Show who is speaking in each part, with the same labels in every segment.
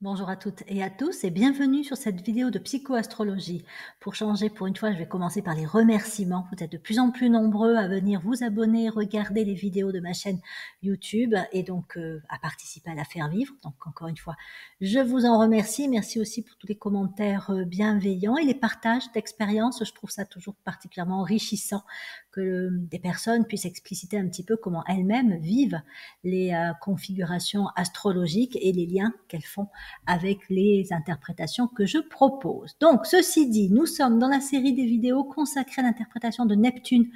Speaker 1: Bonjour à toutes et à tous et bienvenue sur cette vidéo de psychoastrologie. Pour changer, pour une fois, je vais commencer par les remerciements. Vous êtes de plus en plus nombreux à venir vous abonner, regarder les vidéos de ma chaîne YouTube et donc à participer à la faire vivre. Donc encore une fois, je vous en remercie. Merci aussi pour tous les commentaires bienveillants et les partages d'expériences. Je trouve ça toujours particulièrement enrichissant que des personnes puissent expliciter un petit peu comment elles-mêmes vivent les configurations astrologiques et les liens qu'elles font avec les interprétations que je propose. Donc, ceci dit, nous sommes dans la série des vidéos consacrées à l'interprétation de Neptune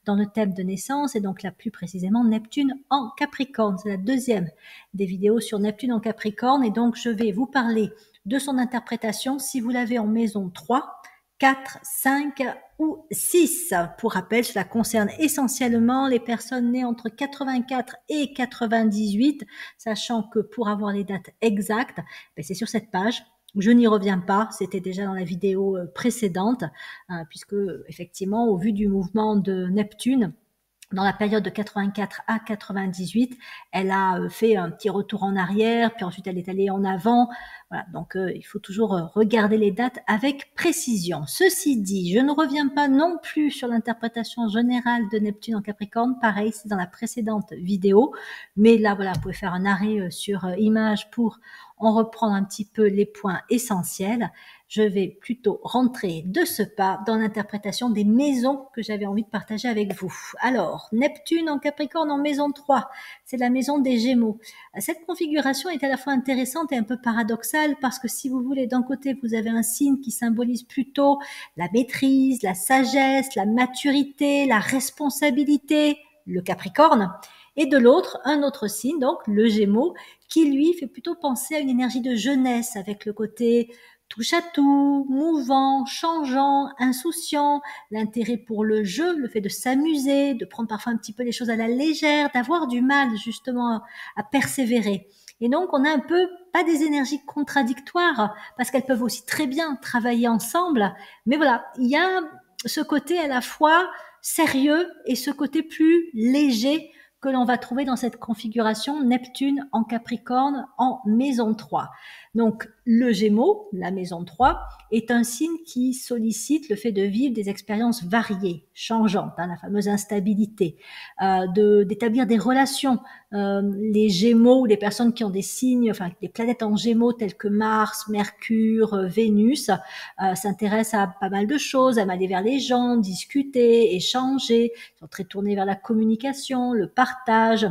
Speaker 1: dans le thème de naissance, et donc là plus précisément Neptune en Capricorne. C'est la deuxième des vidéos sur Neptune en Capricorne, et donc je vais vous parler de son interprétation si vous l'avez en maison 3, 4, 5 ou 6. Pour rappel, cela concerne essentiellement les personnes nées entre 84 et 98, sachant que pour avoir les dates exactes, c'est sur cette page. Je n'y reviens pas, c'était déjà dans la vidéo précédente, puisque effectivement, au vu du mouvement de Neptune, dans la période de 84 à 98, elle a fait un petit retour en arrière, puis ensuite elle est allée en avant. Voilà, donc il faut toujours regarder les dates avec précision. Ceci dit, je ne reviens pas non plus sur l'interprétation générale de Neptune en Capricorne. Pareil, c'est dans la précédente vidéo. Mais là, voilà, vous pouvez faire un arrêt sur image pour en reprendre un petit peu les points essentiels. Je vais plutôt rentrer de ce pas dans l'interprétation des maisons que j'avais envie de partager avec vous. Alors, Neptune en Capricorne en maison 3, c'est la maison des Gémeaux. Cette configuration est à la fois intéressante et un peu paradoxale parce que si vous voulez, d'un côté, vous avez un signe qui symbolise plutôt la maîtrise, la sagesse, la maturité, la responsabilité, le Capricorne, et de l'autre, un autre signe, donc le Gémeaux, qui lui fait plutôt penser à une énergie de jeunesse avec le côté touche à tout, mouvant, changeant, insouciant, l'intérêt pour le jeu, le fait de s'amuser, de prendre parfois un petit peu les choses à la légère, d'avoir du mal justement à persévérer. Et donc on a un peu pas des énergies contradictoires parce qu'elles peuvent aussi très bien travailler ensemble, mais voilà, il y a ce côté à la fois sérieux et ce côté plus léger que l'on va trouver dans cette configuration Neptune en Capricorne en maison 3. Donc, le Gémeaux, la maison 3, est un signe qui sollicite le fait de vivre des expériences variées, changeantes, la fameuse instabilité, d'établir des relations. Les Gémeaux, les personnes qui ont des signes, enfin des planètes en Gémeaux telles que Mars, Mercure, Vénus, s'intéressent à pas mal de choses, aiment aller vers les gens, discuter, échanger, sont très tournés vers la communication, le partage.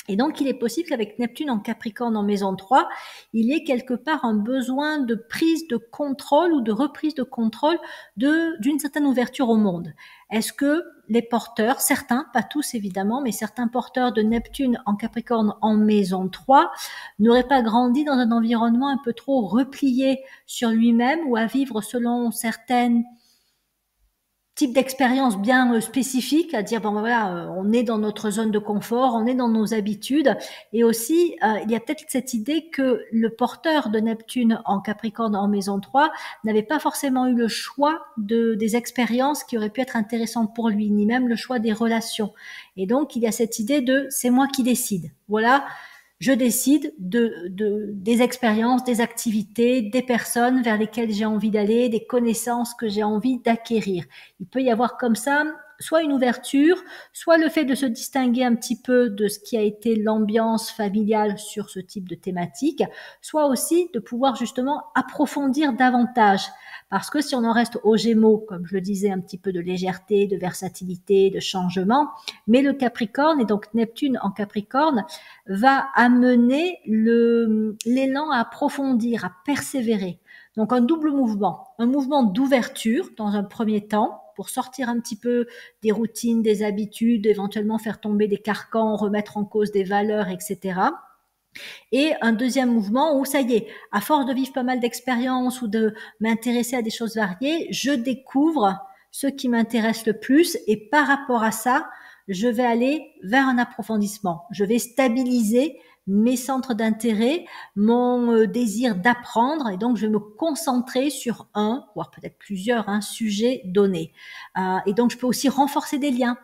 Speaker 1: Et donc, il est possible qu'avec Neptune en Capricorne en maison 3, il y ait quelque part un besoin de prise de contrôle ou de reprise de contrôle d'une certaine ouverture au monde. Est-ce que les porteurs, certains, pas tous évidemment, mais certains porteurs de Neptune en Capricorne en maison 3 n'auraient pas grandi dans un environnement un peu trop replié sur lui-même ou à vivre selon certaines type d'expérience bien spécifique, à dire bon voilà, on est dans notre zone de confort, on est dans nos habitudes, et aussi il y a peut-être cette idée que le porteur de Neptune en Capricorne en maison 3 n'avait pas forcément eu le choix des expériences qui auraient pu être intéressantes pour lui, ni même le choix des relations. Et donc il y a cette idée de c'est moi qui décide. Voilà, je décide des expériences, des activités, des personnes vers lesquelles j'ai envie d'aller, des connaissances que j'ai envie d'acquérir. Il peut y avoir comme ça soit une ouverture, soit le fait de se distinguer un petit peu de ce qui a été l'ambiance familiale sur ce type de thématique, soit aussi de pouvoir justement approfondir davantage. Parce que si on en reste aux Gémeaux, comme je le disais, un petit peu de légèreté, de versatilité, de changement, mais le Capricorne, et donc Neptune en Capricorne, va amener l'élan à approfondir, à persévérer. Donc un double mouvement, un mouvement d'ouverture dans un premier temps, pour sortir un petit peu des routines, des habitudes, éventuellement faire tomber des carcans, remettre en cause des valeurs, etc. Et un deuxième mouvement où, ça y est, à force de vivre pas mal d'expériences ou de m'intéresser à des choses variées, je découvre ce qui m'intéresse le plus et par rapport à ça, je vais aller vers un approfondissement. Je vais stabiliser mes centres d'intérêt, mon désir d'apprendre, et donc je vais me concentrer sur un, voire peut-être plusieurs, sujets donnés. Et donc je peux aussi renforcer des liens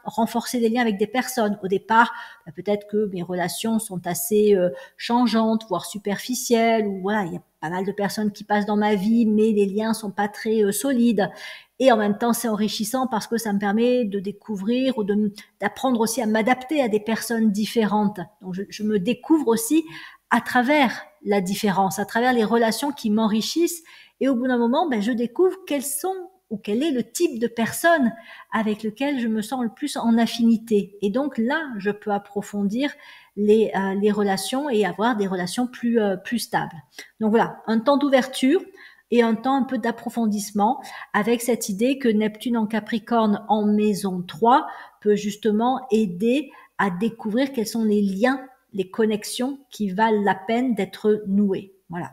Speaker 1: avec des personnes. Au départ, peut-être que mes relations sont assez changeantes, voire superficielles, ou voilà, il y a pas mal de personnes qui passent dans ma vie, mais les liens sont pas très solides. Et en même temps, c'est enrichissant parce que ça me permet de découvrir ou d'apprendre aussi à m'adapter à des personnes différentes. Donc, je me découvre aussi à travers la différence, à travers les relations qui m'enrichissent. Et au bout d'un moment, je découvre quels sont ou quel est le type de personne avec lequel je me sens le plus en affinité. Et donc là, je peux approfondir les relations et avoir des relations plus stables. Donc voilà, un temps d'ouverture et un temps un peu d'approfondissement avec cette idée que Neptune en Capricorne en maison 3 peut justement aider à découvrir quels sont les liens, les connexions qui valent la peine d'être nouées. Voilà.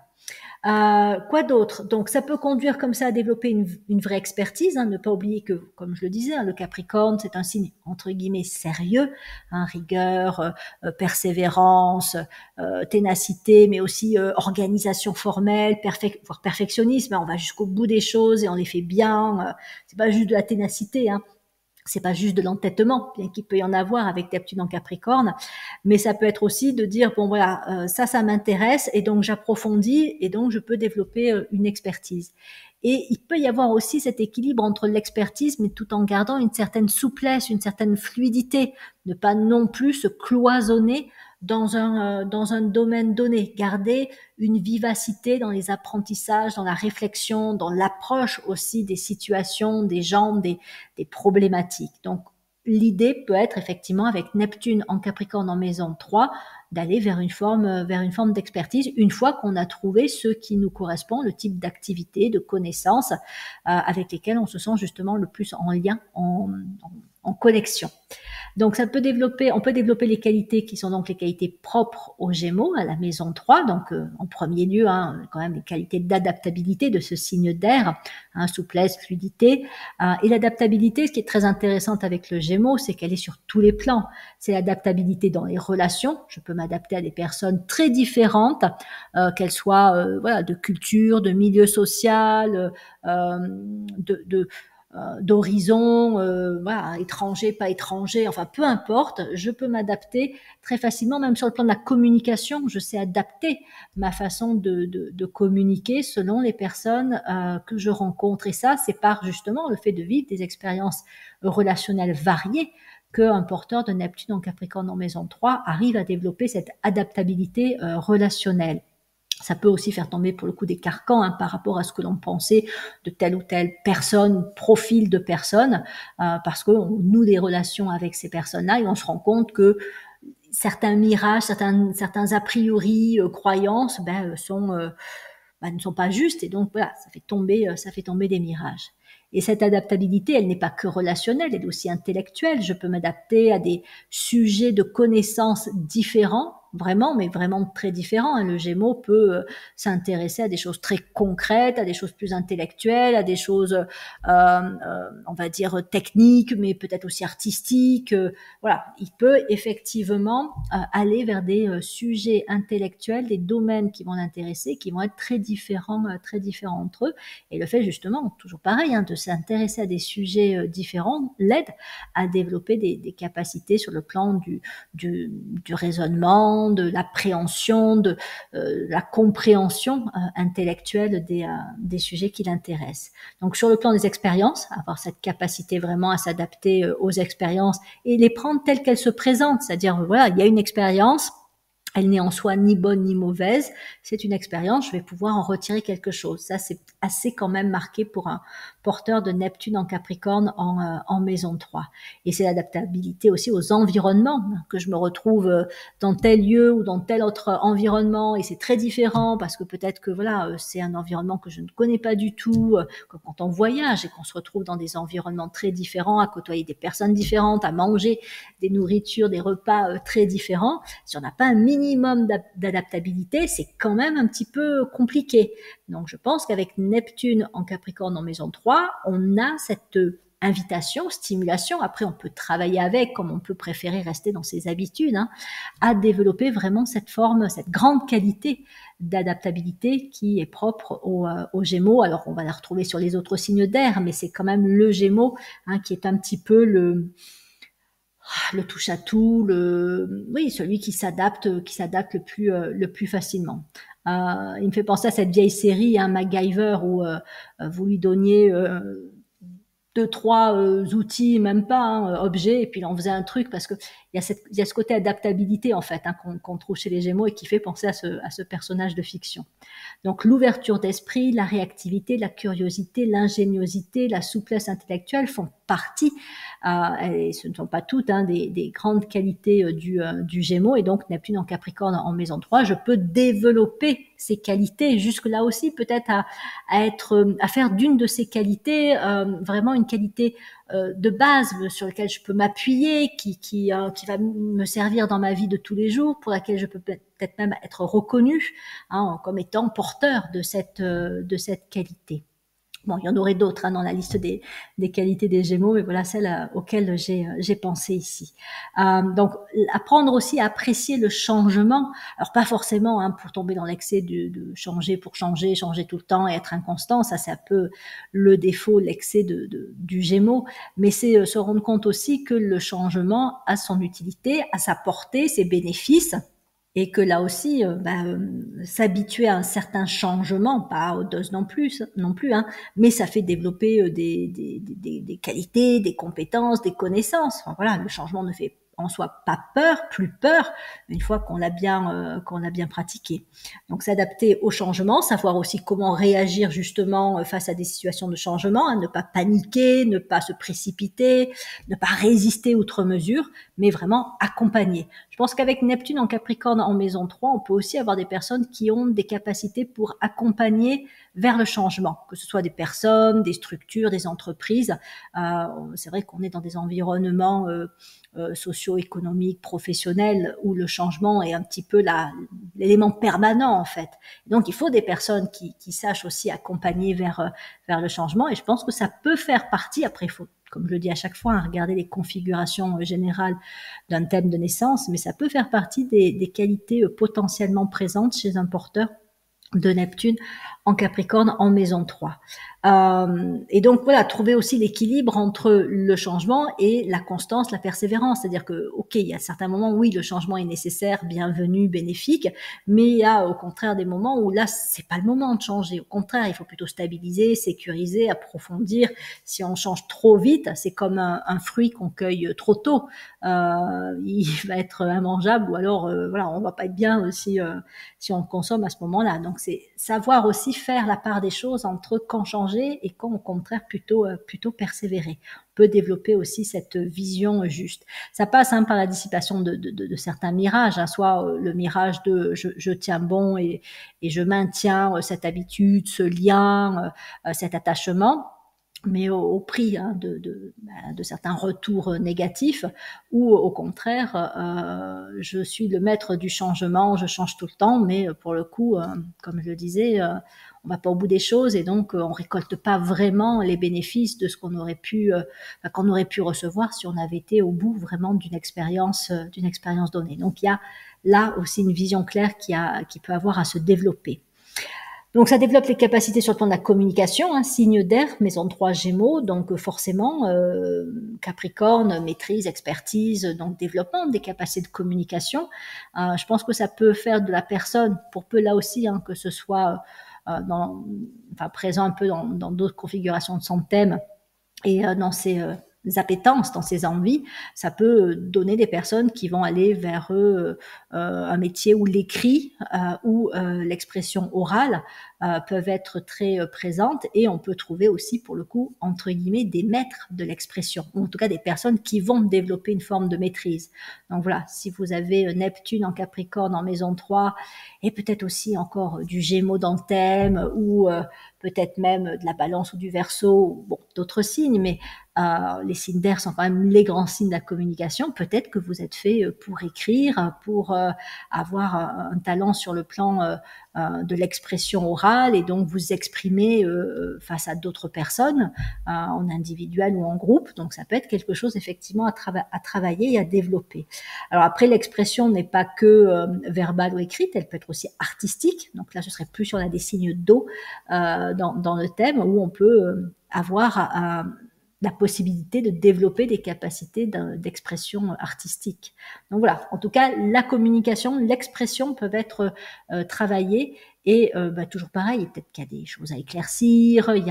Speaker 1: Quoi d'autre? Donc, ça peut conduire comme ça à développer une vraie expertise. Ne pas oublier que, comme je le disais, le Capricorne, c'est un signe entre guillemets sérieux, rigueur, persévérance, ténacité, mais aussi organisation formelle, voire perfectionnisme. On va jusqu'au bout des choses et on les fait bien. C'est pas juste de la ténacité. C'est pas juste de l'entêtement, bien qu'il peut y en avoir avec Neptune en Capricorne, mais ça peut être aussi de dire bon voilà, ça m'intéresse et donc j'approfondis et donc je peux développer une expertise. Et il peut y avoir aussi cet équilibre entre l'expertise, mais tout en gardant une certaine souplesse, une certaine fluidité, ne pas non plus se cloisonner dans un domaine donné, garder une vivacité dans les apprentissages, dans la réflexion, dans l'approche aussi des situations, des gens, des problématiques. Donc, l'idée peut être effectivement avec Neptune en Capricorne en maison 3 d'aller vers une forme d'expertise une fois qu'on a trouvé ce qui nous correspond, le type d'activité, de connaissances avec lesquelles on se sent justement le plus en lien, en connexion. Donc, on peut développer les qualités qui sont donc les qualités propres aux Gémeaux, à la maison 3. Donc, en premier lieu, quand même les qualités d'adaptabilité de ce signe d'air, souplesse, fluidité. Et l'adaptabilité, ce qui est très intéressante avec le Gémeaux, c'est qu'elle est sur tous les plans. C'est l'adaptabilité dans les relations. Je peux m'adapter à des personnes très différentes, qu'elles soient de culture, de milieu social, d'horizon, étranger, pas étranger, enfin peu importe, je peux m'adapter très facilement, même sur le plan de la communication, je sais adapter ma façon de communiquer selon les personnes que je rencontre. Et ça, c'est par justement le fait de vivre des expériences relationnelles variées qu'un porteur de Neptune en Capricorne en maison 3 arrive à développer cette adaptabilité relationnelle. Ça peut aussi faire tomber pour le coup des carcans par rapport à ce que l'on pensait de telle ou telle personne, profil de personne, parce qu'on noue des relations avec ces personnes-là et on se rend compte que certains mirages, certains a priori croyances ne sont pas justes et donc voilà, ça fait tomber des mirages. Et cette adaptabilité, elle n'est pas que relationnelle, elle est aussi intellectuelle. Je peux m'adapter à des sujets de connaissances différents, vraiment, mais vraiment très différents. Le Gémeaux peut s'intéresser à des choses très concrètes, à des choses plus intellectuelles, à des choses, on va dire, techniques, mais peut-être aussi artistiques. Voilà, il peut effectivement aller vers des sujets intellectuels, des domaines qui vont l'intéresser, qui vont être très différents entre eux. Et le fait justement, toujours pareil, de s'intéresser à des sujets différents l'aide à développer des capacités sur le plan du raisonnement, de l'appréhension, de la compréhension intellectuelle des sujets qui l'intéressent. Donc sur le plan des expériences, avoir cette capacité vraiment à s'adapter aux expériences et les prendre telles qu'elles se présentent, c'est-à-dire voilà, il y a une expérience, elle n'est en soi ni bonne ni mauvaise, c'est une expérience, je vais pouvoir en retirer quelque chose. Ça, c'est assez quand même marqué pour un porteur de Neptune en Capricorne en maison 3. Et c'est l'adaptabilité aussi aux environnements, que je me retrouve dans tel lieu ou dans tel autre environnement et c'est très différent parce que peut-être que voilà, c'est un environnement que je ne connais pas du tout, quand on voyage et qu'on se retrouve dans des environnements très différents, à côtoyer des personnes différentes, à manger des nourritures, des repas très différents, si on n'a pas un minimum d'adaptabilité, c'est quand même un petit peu compliqué. Donc je pense qu'avec Neptune en Capricorne en maison 3, on a cette invitation, stimulation, après on peut travailler avec, comme on peut préférer rester dans ses habitudes, à développer vraiment cette grande qualité d'adaptabilité qui est propre aux Gémeaux. Alors on va la retrouver sur les autres signes d'air, mais c'est quand même le Gémeaux qui est un petit peu le touche-à-tout, oui, celui qui s'adapte le plus facilement. Il me fait penser à cette vieille série, hein, MacGyver, où vous lui donniez deux, trois outils, même pas, hein, objets, et puis il en faisait un truc, parce que il y a ce côté adaptabilité, en fait, hein, qu'on trouve chez les Gémeaux, et qui fait penser à ce personnage de fiction. Donc l'ouverture d'esprit, la réactivité, la curiosité, l'ingéniosité, la souplesse intellectuelle font partie, et ce ne sont pas toutes, hein, des grandes qualités du Gémeaux. Et donc Neptune en Capricorne en maison 3, je peux développer ces qualités, jusque là aussi peut-être à faire d'une de ces qualités vraiment une qualité de base sur laquelle je peux m'appuyer, qui va me servir dans ma vie de tous les jours, pour laquelle je peux peut-être même être reconnue, hein, comme étant porteur de cette qualité. Bon, il y en aurait d'autres, hein, dans la liste des qualités des Gémeaux, mais voilà celles auxquelles j'ai pensé ici. Donc, apprendre aussi à apprécier le changement. Alors, pas forcément, hein, pour tomber dans l'excès de changer pour changer tout le temps et être inconstant. Ça, c'est un peu le défaut, l'excès du Gémeaux. Mais c'est se rendre compte aussi que le changement a son utilité, a sa portée, ses bénéfices. Et que là aussi, s'habituer à un certain changement, pas à haute dose non plus, hein, mais ça fait développer des qualités, des compétences, des connaissances. Enfin, voilà, le changement ne fait en soi pas peur, plus peur, une fois qu'on l'a bien pratiqué. Donc s'adapter au changement, savoir aussi comment réagir justement face à des situations de changement, hein, ne pas paniquer, ne pas se précipiter, ne pas résister outre mesure, mais vraiment accompagner. Je pense qu'avec Neptune en Capricorne en maison 3, on peut aussi avoir des personnes qui ont des capacités pour accompagner vers le changement, que ce soit des personnes, des structures, des entreprises. C'est vrai qu'on est dans des environnements socio-économiques, professionnels, où le changement est un petit peu l'élément permanent, en fait. Donc, il faut des personnes qui sachent aussi accompagner vers le changement, et je pense que ça peut faire partie, après il faut, comme je le dis à chaque fois, hein, regarder les configurations générales d'un thème de naissance, mais ça peut faire partie des qualités potentiellement présentes chez un porteur de Neptune en Capricorne en maison 3. Et donc voilà, trouver aussi l'équilibre entre le changement et la constance, la persévérance. C'est-à-dire que, ok, il y a certains moments, oui, le changement est nécessaire, bienvenu, bénéfique, mais il y a au contraire des moments où là, c'est pas le moment de changer. Au contraire, il faut plutôt stabiliser, sécuriser, approfondir. Si on change trop vite, c'est comme un fruit qu'on cueille trop tôt. Il va être immangeable, ou alors voilà, on va pas être bien si on le consomme à ce moment-là. Donc c'est savoir aussi faire la part des choses entre quand changer et quand au contraire plutôt persévérer. On peut développer aussi cette vision juste. Ça passe, hein, par la dissipation de certains mirages, hein, soit le mirage de je tiens bon et je maintiens cette habitude, ce lien, cet attachement, mais au prix, hein, de certains retours négatifs, ou au contraire, je suis le maître du changement, je change tout le temps, mais pour le coup, comme je le disais, on va pas au bout des choses, et donc on récolte pas vraiment les bénéfices de ce qu'on aurait pu recevoir si on avait été au bout vraiment d'une expérience donnée. Donc il y a là aussi une vision claire qui peut avoir à se développer. Donc ça développe les capacités sur le plan de la communication, hein, signe d'air, maison 3 Gémeaux, donc forcément Capricorne, maîtrise, expertise, donc développement des capacités de communication. Je pense que ça peut faire de la personne, pour peu là aussi, hein, que ce soit présent un peu dans d'autres configurations de son thème, et dans ses appétences, dans ses envies, ça peut donner des personnes qui vont aller vers un métier où l'écrit ou l'expression orale peuvent être très présentes, et on peut trouver aussi, pour le coup, entre guillemets, des maîtres de l'expression, ou en tout cas des personnes qui vont développer une forme de maîtrise. Donc voilà, si vous avez Neptune en Capricorne en maison 3, et peut-être aussi encore du Gémeaux dans le thème, ou peut-être même de la Balance ou du Verseau, bon, d'autres signes, mais les signes d'air sont quand même les grands signes de la communication. Peut-être que vous êtes fait pour écrire, pour avoir un talent sur le plan de l'expression orale, et donc vous exprimer face à d'autres personnes, en individuel ou en groupe. Donc ça peut être quelque chose effectivement à travailler et à développer. Alors après, l'expression n'est pas que verbale ou écrite, elle peut être aussi artistique. Donc là, ce serait plus sur des signes d'eau dans le thème, où on peut avoir la possibilité de développer des capacités d'expression artistique. Donc voilà, en tout cas, la communication, l'expression peuvent être travaillées et toujours pareil, peut-être qu'il y a des choses à éclaircir, il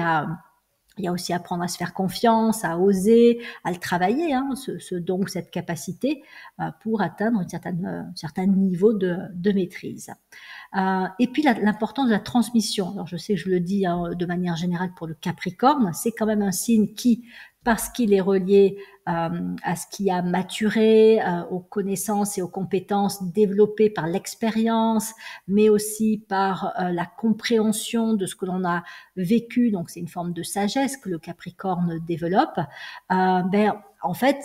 Speaker 1: y a aussi apprendre à se faire confiance, à oser, à le travailler, hein, ce don, cette capacité pour atteindre un certain niveau de maîtrise. Et puis l'importance de la transmission. Alors je sais que je le dis de manière générale pour le Capricorne, c'est quand même un signe qui, parce qu'il est relié à ce qui a maturé, aux connaissances et aux compétences développées par l'expérience, mais aussi par la compréhension de ce que l'on a vécu. Donc c'est une forme de sagesse que le Capricorne développe. En fait,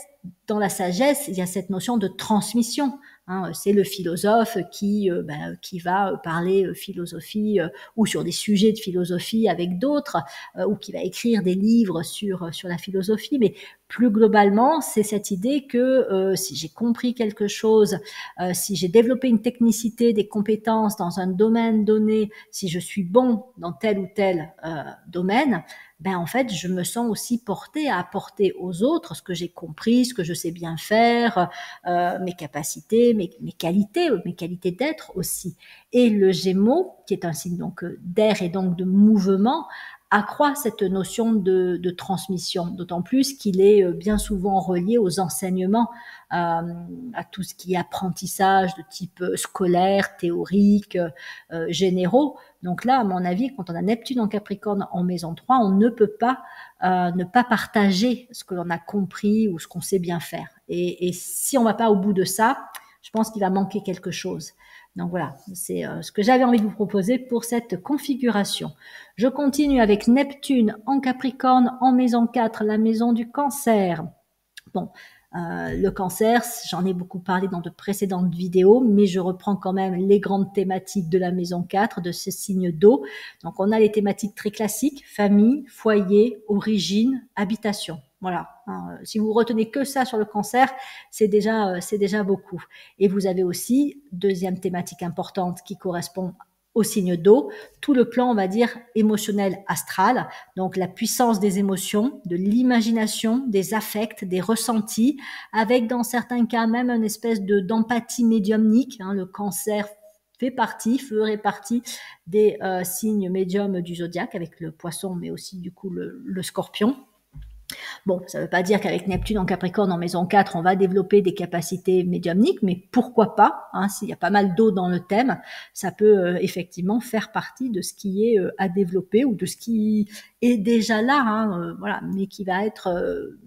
Speaker 1: dans la sagesse, il y a cette notion de transmission. Hein, c'est le philosophe qui va parler philosophie ou sur des sujets de philosophie avec d'autres, ou qui va écrire des livres sur la philosophie. Mais plus globalement, c'est cette idée que si j'ai compris quelque chose, si j'ai développé une technicité, des compétences dans un domaine donné, si je suis bon dans tel ou tel domaine, en fait, je me sens aussi portée à apporter aux autres ce que j'ai compris, ce que je sais bien faire, mes capacités, mes qualités d'être aussi. Et le Gémeaux, qui est un signe donc d'air et donc de mouvement, accroît cette notion de transmission, d'autant plus qu'il est bien souvent relié aux enseignements, à tout ce qui est apprentissage de type scolaire, théorique, généraux. Donc là, à mon avis, quand on a Neptune en Capricorne en maison 3, on ne peut pas ne pas partager ce que l'on a compris ou ce qu'on sait bien faire. Et si on ne va pas au bout de ça, je pense qu'il va manquer quelque chose. Donc voilà, c'est ce que j'avais envie de vous proposer pour cette configuration. Je continue avec Neptune en Capricorne en maison 4, la maison du Cancer. Bon, le Cancer, j'en ai beaucoup parlé dans de précédentes vidéos, mais je reprends quand même les grandes thématiques de la maison 4, de ce signe d'eau. Donc on a les thématiques très classiques, famille, foyer, origine, habitation. Voilà. Si vous retenez que ça sur le Cancer, c'est déjà beaucoup. Et vous avez aussi, deuxième thématique importante qui correspond au signe d'eau, tout le plan, on va dire, émotionnel astral, donc la puissance des émotions, de l'imagination, des affects, des ressentis, avec dans certains cas même une espèce d'empathie médiumnique. Hein, le Cancer ferait partie des signes médiums du zodiaque, avec le Poisson, mais aussi du coup le Scorpion. Bon, ça ne veut pas dire qu'avec Neptune en Capricorne en maison 4, on va développer des capacités médiumniques, mais pourquoi pas, hein, s'il y a pas mal d'eau dans le thème, ça peut effectivement faire partie de ce qui est à développer ou de ce qui est déjà là, hein, voilà, mais qui va être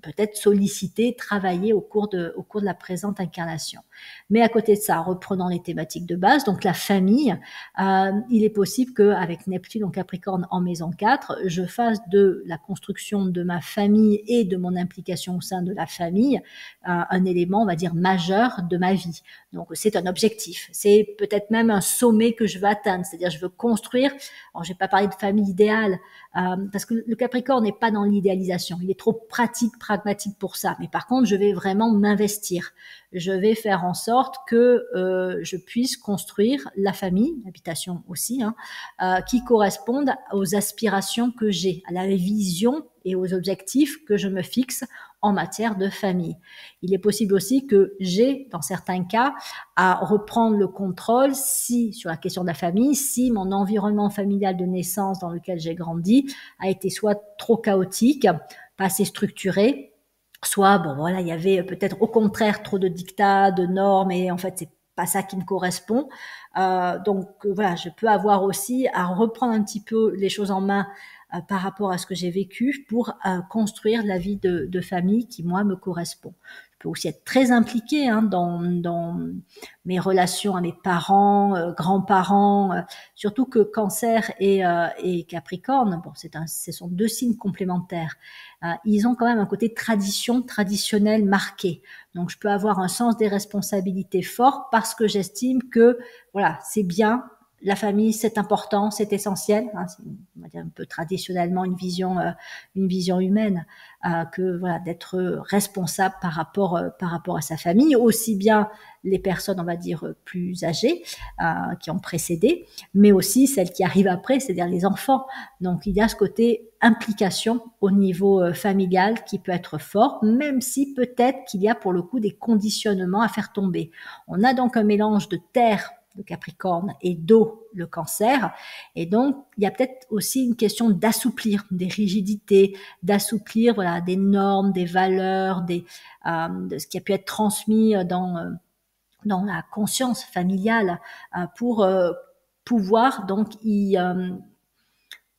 Speaker 1: peut-être sollicité, travaillé au cours de la présente incarnation. Mais à côté de ça, reprenant les thématiques de base, donc la famille, il est possible qu'avec Neptune en Capricorne en maison 4, je fasse de la construction de ma famille et de mon implication au sein de la famille un élément, on va dire, majeur de ma vie. Donc c'est un objectif, c'est peut-être même un sommet que je veux atteindre, c'est-à-dire je veux construire, alors je vais pas parler de famille idéale, parce que le Capricorne n'est pas dans l'idéalisation, il est trop pratique, pragmatique pour ça, mais par contre je vais vraiment m'investir, je vais faire en sorte que je puisse construire la famille, l'habitation aussi, hein, qui correspondent aux aspirations que j'ai, à la vision et aux objectifs que je me fixe en matière de famille. Il est possible aussi que j'ai, dans certains cas, à reprendre le contrôle sur la question de la famille, si mon environnement familial de naissance dans lequel j'ai grandi a été soit trop chaotique, pas assez structuré, soit, bon voilà, il y avait peut-être au contraire trop de dictats, de normes, et en fait c'est pas ça qui me correspond. Donc voilà, je peux avoir aussi à reprendre un petit peu les choses en main par rapport à ce que j'ai vécu pour construire la vie de famille qui, moi, me correspond. Je peux aussi être très impliquée dans mes relations à mes parents, grands-parents, surtout que Cancer et Capricorne, bon, ce sont deux signes complémentaires. Ils ont quand même un côté traditionnel marqué. Donc, je peux avoir un sens des responsabilités fort parce que j'estime que, voilà, c'est bien, la famille, c'est important, c'est essentiel. Hein, c'est va dire un peu traditionnellement une vision humaine, que voilà, d'être responsable par rapport à sa famille, aussi bien les personnes, on va dire, plus âgées, qui ont précédé, mais aussi celles qui arrivent après, c'est-à-dire les enfants. Donc il y a ce côté implication au niveau familial qui peut être fort, même si peut-être qu'il y a pour le coup des conditionnements à faire tomber. On a donc un mélange de terre, le Capricorne, et d'eau, le Cancer, et donc il y a peut-être aussi une question d'assouplir des rigidités, d'assouplir voilà des normes, des valeurs, de ce qui a pu être transmis dans la conscience familiale, pour pouvoir donc y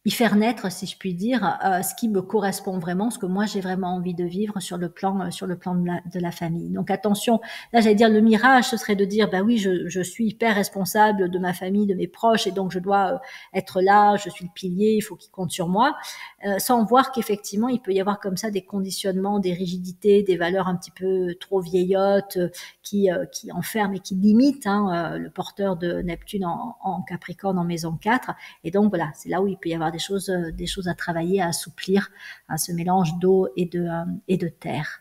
Speaker 1: faire naître, si je puis dire, ce qui me correspond vraiment, ce que moi j'ai vraiment envie de vivre sur le plan de la famille. Donc attention, là j'allais dire le mirage, ce serait de dire bah oui, je suis hyper responsable de ma famille, de mes proches, et donc je dois être là, je suis le pilier, il faut qu'ils comptent sur moi, sans voir qu'effectivement il peut y avoir comme ça des conditionnements, des rigidités, des valeurs un petit peu trop vieillottes, qui enferment et qui limitent le porteur de Neptune en Capricorne en maison 4. Et donc voilà, c'est là où il peut y avoir des choses à travailler, à assouplir, ce mélange d'eau et de terre,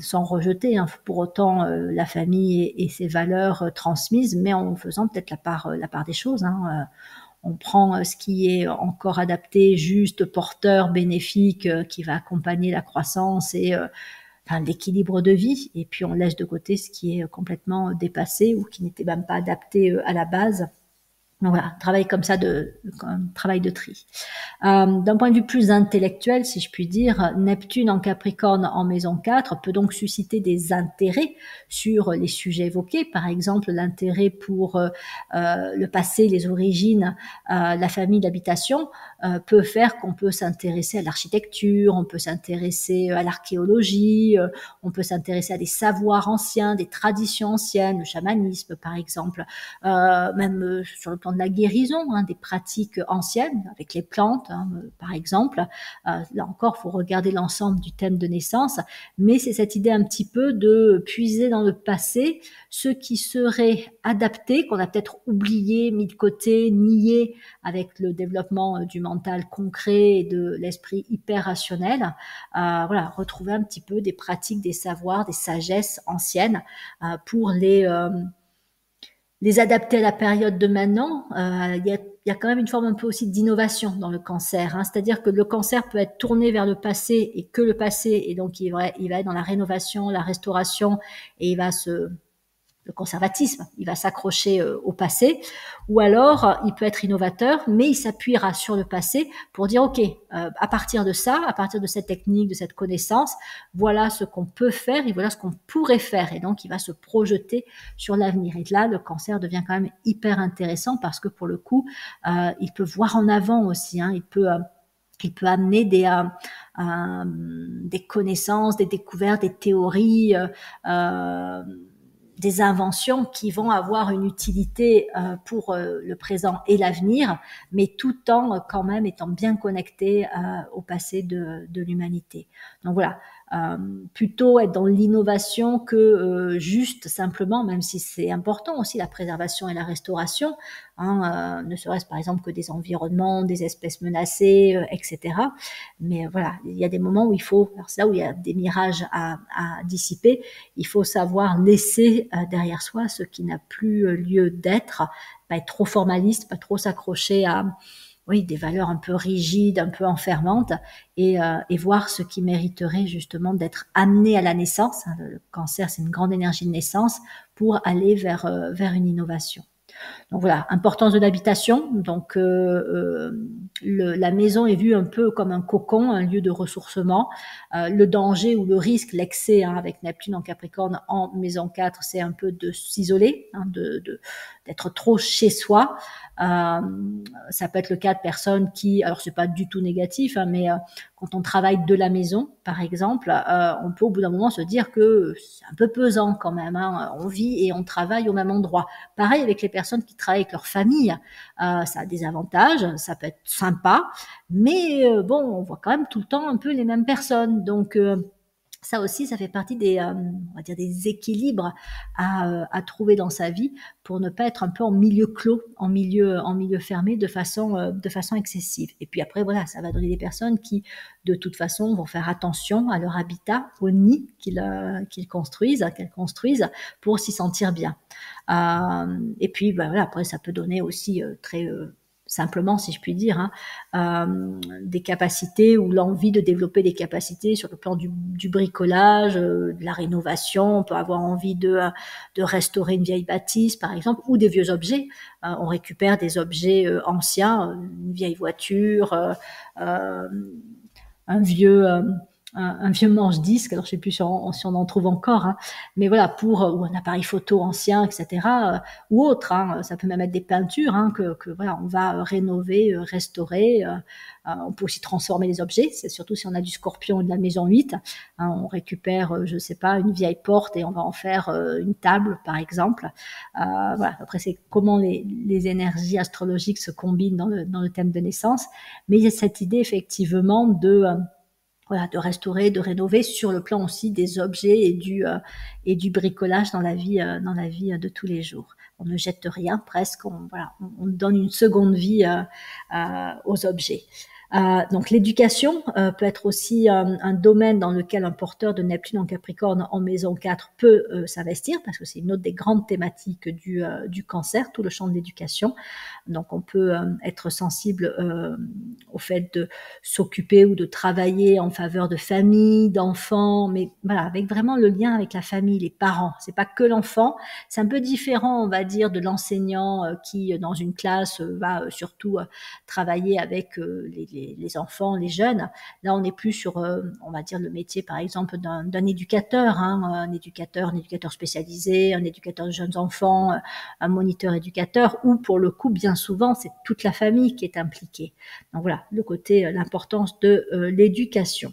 Speaker 1: sans rejeter pour autant la famille et ses valeurs transmises, mais en faisant peut-être la part des choses. On prend ce qui est encore adapté, juste, porteur, bénéfique, qui va accompagner la croissance et l'équilibre de vie, et puis on laisse de côté ce qui est complètement dépassé ou qui n'était même pas adapté à la base. Donc voilà, travail comme ça, travail de tri. D'un point de vue plus intellectuel, si je puis dire, Neptune en Capricorne en maison 4 peut donc susciter des intérêts sur les sujets évoqués, par exemple l'intérêt pour le passé, les origines, la famille, l'habitation, peut faire qu'on peut s'intéresser à l'architecture, on peut s'intéresser à l'archéologie, on peut s'intéresser à des savoirs anciens, des traditions anciennes, le chamanisme par exemple, même sur le plan de la guérison, des pratiques anciennes avec les plantes, par exemple. Là encore, il faut regarder l'ensemble du thème de naissance, mais c'est cette idée un petit peu de puiser dans le passé ce qui serait adapté, qu'on a peut-être oublié, mis de côté, nié avec le développement du mental concret et de l'esprit hyper rationnel. Voilà, retrouver un petit peu des pratiques, des savoirs, des sagesses anciennes pour les adapter à la période de maintenant. Il y a quand même une forme un peu aussi d'innovation dans le Cancer, c'est-à-dire que le Cancer peut être tourné vers le passé et que le passé, et donc il va être dans la rénovation, la restauration, et le conservatisme, il va s'accrocher au passé, ou alors il peut être innovateur, mais il s'appuiera sur le passé pour dire ok, à partir de ça, à partir de cette technique, de cette connaissance, voilà ce qu'on peut faire et voilà ce qu'on pourrait faire, et donc il va se projeter sur l'avenir. Et là, le Cancer devient quand même hyper intéressant parce que pour le coup, il peut voir en avant aussi, il peut amener des connaissances, des découvertes, des théories, des inventions qui vont avoir une utilité pour le présent et l'avenir, mais tout en quand même étant bien connecté au passé de l'humanité. Donc voilà, plutôt être dans l'innovation que juste simplement, même si c'est important aussi la préservation et la restauration, ne serait-ce par exemple que des environnements, des espèces menacées, etc. Mais voilà, il y a des moments où il faut, alors c'est là où il y a des mirages à dissiper, il faut savoir laisser derrière soi ce qui n'a plus lieu d'être, pas être trop formaliste, pas trop s'accrocher à des valeurs un peu rigides, un peu enfermantes, et voir ce qui mériterait justement d'être amené à la naissance. Le Cancer, c'est une grande énergie de naissance pour aller vers une innovation. Donc voilà, importance de l'habitation. Donc la maison est vue un peu comme un cocon, un lieu de ressourcement. Le danger ou le risque, l'excès, avec Neptune en Capricorne en maison 4, c'est un peu de s'isoler, d'être trop chez soi. Ça peut être le cas de personnes qui, alors c'est pas du tout négatif, mais quand on travaille de la maison, par exemple, on peut au bout d'un moment se dire que c'est un peu pesant quand même. On vit et on travaille au même endroit. Pareil avec les personnes qui travaillent avec leur famille, ça a des avantages, ça peut être sympa, mais bon, on voit quand même tout le temps un peu les mêmes personnes. Donc Ça aussi, ça fait partie des, on va dire des équilibres à trouver dans sa vie pour ne pas être un peu en milieu clos, en milieu fermé de façon excessive. Et puis après, voilà, ça va donner des personnes qui, de toute façon, vont faire attention à leur habitat, au nid qu'elles construisent, pour s'y sentir bien. Et puis, bah, voilà, après, ça peut donner aussi très simplement, si je puis dire, des capacités ou l'envie de développer des capacités sur le plan du bricolage, de la rénovation. On peut avoir envie de restaurer une vieille bâtisse, par exemple, ou des vieux objets. On récupère des objets anciens, une vieille voiture, euh, un vieux... un vieux manche-disque, alors je sais plus si on en trouve encore, mais voilà, ou un appareil photo ancien, etc., ou autre, ça peut même être des peintures que voilà, on va rénover, restaurer. On peut aussi transformer les objets, c'est surtout si on a du Scorpion ou de la maison 8. On récupère, je sais pas, une vieille porte et on va en faire une table, par exemple. Voilà. Après, c'est comment les énergies astrologiques se combinent dans le thème de naissance, mais il y a cette idée effectivement voilà, de restaurer, de rénover sur le plan aussi des objets et du bricolage dans la vie de tous les jours. On ne jette rien presque, on donne une seconde vie aux objets. Donc l'éducation peut être aussi un domaine dans lequel un porteur de Neptune en Capricorne en maison 4 peut s'investir, parce que c'est une autre des grandes thématiques du cancer, tout le champ de l'éducation. Donc on peut être sensible au fait de s'occuper ou de travailler en faveur de famille, d'enfants, mais voilà, avec vraiment le lien avec la famille, les parents. C'est pas que l'enfant, c'est un peu différent, on va dire, de l'enseignant qui, dans une classe, va surtout travailler avec les enfants, les jeunes. Là, on est plus sur, on va dire, le métier, par exemple, d'un éducateur, un éducateur spécialisé, un éducateur de jeunes enfants, un moniteur éducateur, ou pour le coup, bien souvent, c'est toute la famille qui est impliquée. Donc voilà, le côté, l'importance de l'éducation.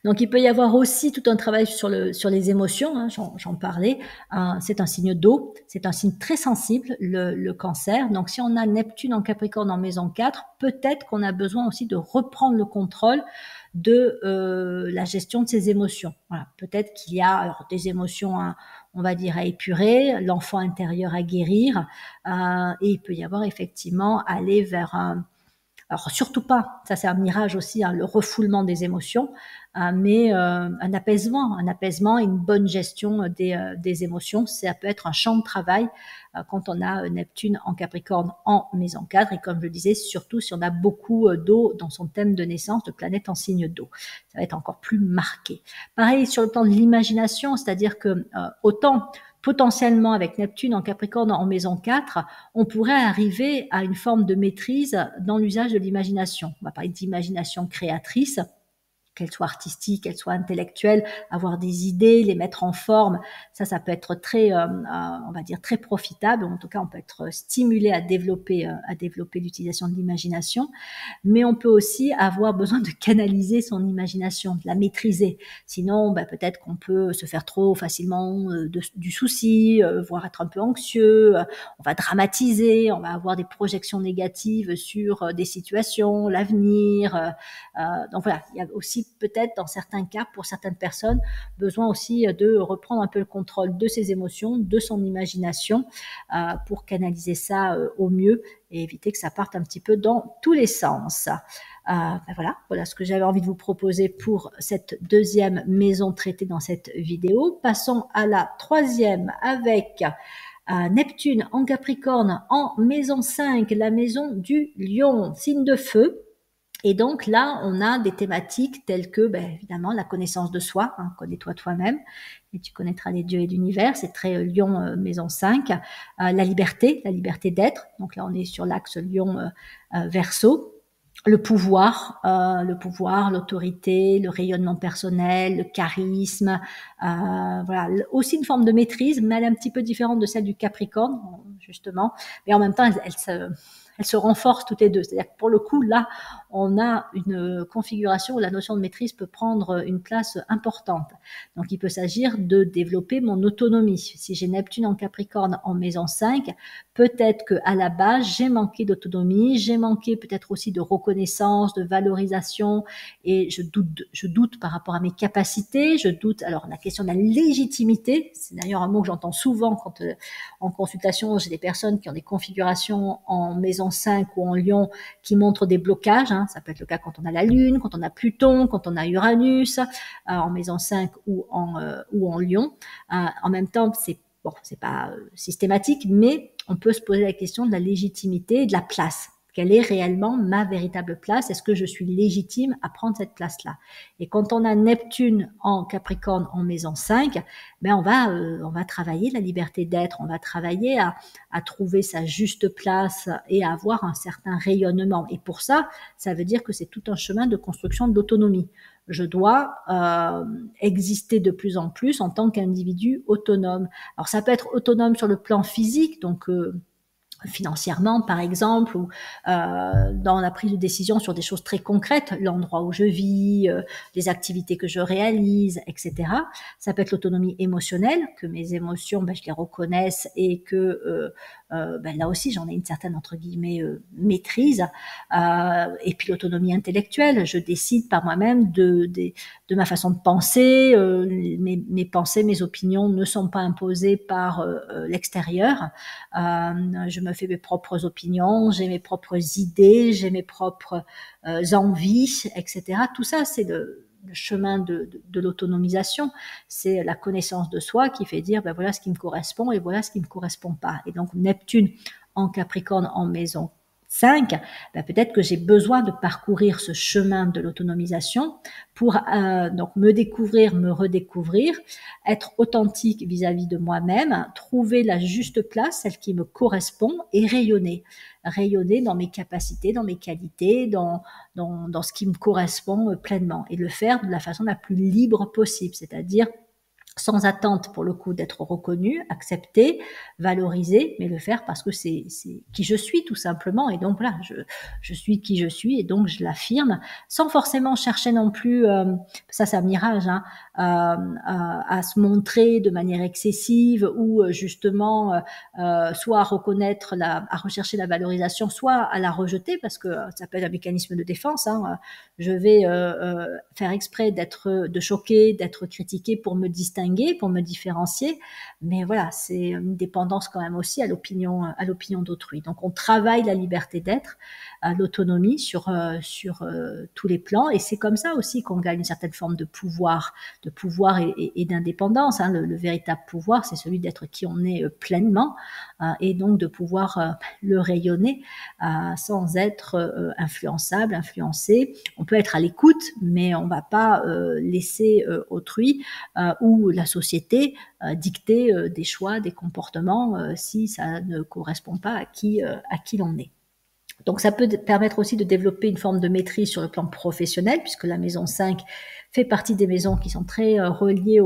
Speaker 1: Donc il peut y avoir aussi tout un travail sur les émotions, j'en parlais. C'est un signe d'eau, c'est un signe très sensible, le cancer. Donc si on a Neptune en Capricorne en maison 4, peut-être qu'on a besoin aussi de reprendre le contrôle de la gestion de ses émotions. Voilà, peut-être qu'il y a des émotions, on va dire, à épurer, l'enfant intérieur à guérir, et il peut y avoir effectivement aller vers alors surtout pas, ça c'est un mirage aussi, le refoulement des émotions, mais un apaisement et une bonne gestion des émotions. Ça peut être un champ de travail quand on a Neptune en Capricorne en maison 4, et comme je le disais, surtout si on a beaucoup d'eau dans son thème de naissance, de planète en signe d'eau. Ça va être encore plus marqué. Pareil sur le plan de l'imagination, c'est-à-dire que autant potentiellement avec Neptune en Capricorne en maison 4, on pourrait arriver à une forme de maîtrise dans l'usage de l'imagination. On va parler d'imagination créatrice, qu'elle soit artistique, qu'elle soit intellectuelle, avoir des idées, les mettre en forme, ça peut être très, on va dire très profitable. En tout cas, on peut être stimulé à développer l'utilisation de l'imagination. Mais on peut aussi avoir besoin de canaliser son imagination, de la maîtriser. Sinon, peut-être qu'on peut se faire trop facilement du souci, voire être un peu anxieux. On va dramatiser, on va avoir des projections négatives sur des situations, l'avenir. Donc voilà, il y a aussi peut-être dans certains cas, pour certaines personnes, besoin aussi de reprendre un peu le contrôle de ses émotions, de son imagination, pour canaliser ça au mieux et éviter que ça parte un petit peu dans tous les sens. Voilà ce que j'avais envie de vous proposer pour cette deuxième maison traitée dans cette vidéo. Passons à la troisième avec Neptune en Capricorne en maison 5, la maison du Lion, signe de feu. Et donc là, on a des thématiques telles que, évidemment, la connaissance de soi, connais-toi toi-même, et tu connaîtras les dieux et l'univers, c'est très Lion, maison 5, la liberté d'être, donc là on est sur l'axe Lion, Verseau, le pouvoir, l'autorité, le rayonnement personnel, le charisme, voilà, aussi une forme de maîtrise, mais elle est un petit peu différente de celle du Capricorne, justement, mais en même temps, elles se renforcent toutes les deux. C'est-à-dire que pour le coup, là, on a une configuration où la notion de maîtrise peut prendre une place importante. Donc, il peut s'agir de développer mon autonomie. Si j'ai Neptune en Capricorne en maison 5, peut-être qu'à la base, j'ai manqué d'autonomie, j'ai manqué peut-être aussi de reconnaissance, de valorisation, et je doute par rapport à mes capacités, je doute, alors la question de la légitimité, c'est d'ailleurs un mot que j'entends souvent quand en consultation, j'ai des personnes qui ont des configurations en maison 5 ou en Lion qui montrent des blocages, hein. Ça peut être le cas quand on a la Lune, quand on a Pluton, quand on a Uranus, en maison 5 ou en Lion. En même temps, c'est pas systématique, mais on peut se poser la question de la légitimité et de la place. Quelle est réellement ma véritable place? Est-ce que je suis légitime à prendre cette place-là? Et quand on a Neptune en Capricorne en maison 5, ben on va travailler la liberté d'être, on va travailler à trouver sa juste place et à avoir un certain rayonnement. Et pour ça, ça veut dire que c'est tout un chemin de construction de l'autonomie. Je dois exister de plus en plus en tant qu'individu autonome. Alors ça peut être autonome sur le plan physique, donc financièrement par exemple, ou dans la prise de décision sur des choses très concrètes, l'endroit où je vis, les activités que je réalise, etc. Ça peut être l'autonomie émotionnelle, que mes émotions, je les reconnaisse et que là aussi j'en ai une certaine entre guillemets maîtrise. Et puis l'autonomie intellectuelle, je décide par moi-même de ma façon de penser, mes pensées, mes opinions ne sont pas imposées par l'extérieur. Je me fais mes propres opinions, j'ai mes propres idées, j'ai mes propres envies, etc. Tout ça, c'est le chemin de l'autonomisation. C'est la connaissance de soi qui fait dire, voilà ce qui me correspond et voilà ce qui me correspond pas. Et donc, Neptune en Capricorne en maison 5, peut-être que j'ai besoin de parcourir ce chemin de l'autonomisation pour donc me découvrir, me redécouvrir, être authentique vis-à-vis de moi-même, trouver la juste place, celle qui me correspond, et rayonner dans mes capacités, dans mes qualités, dans ce qui me correspond pleinement, et le faire de la façon la plus libre possible, c'est-à-dire sans attente pour le coup d'être reconnu, accepté, valorisé, mais le faire parce que c'est qui je suis tout simplement. Et donc voilà, je suis qui je suis et donc je l'affirme sans forcément chercher non plus, ça c'est un mirage, hein, à se montrer de manière excessive ou justement soit à rechercher la valorisation, soit à la rejeter parce que ça peut être un mécanisme de défense, hein. Je vais faire exprès de choquer, d'être critiqué pour me distinguer, pour me différencier, mais voilà, c'est une dépendance quand même aussi à l'opinion d'autrui. Donc on travaille la liberté d'être, l'autonomie sur tous les plans, et c'est comme ça aussi qu'on gagne une certaine forme de pouvoir et d'indépendance, hein. Le véritable pouvoir, c'est celui d'être qui on est pleinement, et donc de pouvoir le rayonner sans être influençable, influencé. On peut être à l'écoute, mais on va pas laisser autrui ou la société dicter des choix, des comportements si ça ne correspond pas à qui l'on est. Donc ça peut permettre aussi de développer une forme de maîtrise sur le plan professionnel, puisque la maison 5 fait partie des maisons qui sont très reliées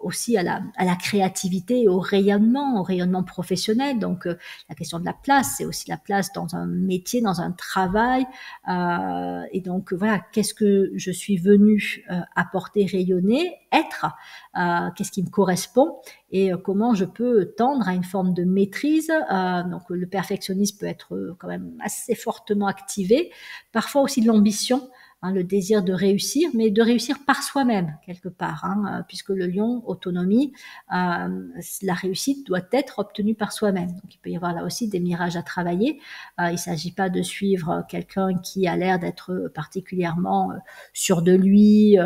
Speaker 1: aussi à la créativité et au rayonnement professionnel. Donc la question de la place, c'est aussi la place dans un métier, dans un travail. Et donc voilà, qu'est-ce que je suis venue apporter, rayonner, être, qu'est-ce qui me correspond et comment je peux tendre à une forme de maîtrise. Donc le perfectionnisme peut être quand même assez fortement activé, parfois aussi de l'ambition, hein, le désir de réussir, mais de réussir par soi-même quelque part, hein, puisque le Lion, autonomie, la réussite doit être obtenue par soi-même. Donc il peut y avoir là aussi des mirages à travailler. Il ne s'agit pas de suivre quelqu'un qui a l'air d'être particulièrement sûr de lui,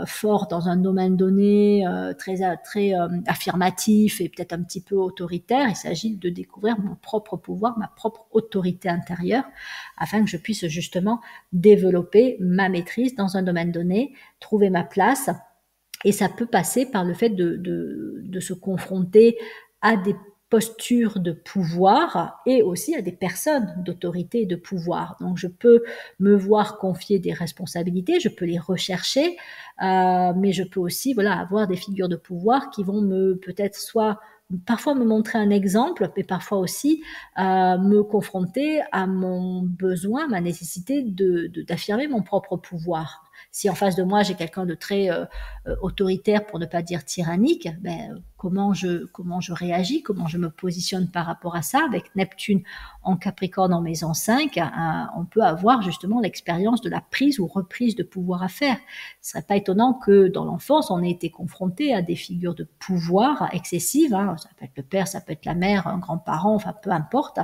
Speaker 1: fort dans un domaine donné, très affirmatif et peut-être un petit peu autoritaire. Il s'agit de découvrir mon propre pouvoir, ma propre autorité intérieure, afin que je puisse justement développer ma maîtrise dans un domaine donné, trouver ma place. Et ça peut passer par le fait de se confronter à des postures de pouvoir et aussi à des personnes d'autorité et de pouvoir. Donc je peux me voir confier des responsabilités, je peux les rechercher, mais je peux aussi avoir des figures de pouvoir qui vont peut-être parfois me montrer un exemple, mais parfois aussi me confronter à mon besoin, ma nécessité d'affirmer mon propre pouvoir. Si en face de moi, j'ai quelqu'un de très autoritaire, pour ne pas dire tyrannique, comment je réagis, comment je me positionne par rapport à ça. Avec Neptune en Capricorne en maison 5, on peut avoir justement l'expérience de la prise ou reprise de pouvoir à faire. Ce serait pas étonnant que dans l'enfance, on ait été confronté à des figures de pouvoir excessives. Ça peut être le père, ça peut être la mère, un grand-parent, enfin peu importe.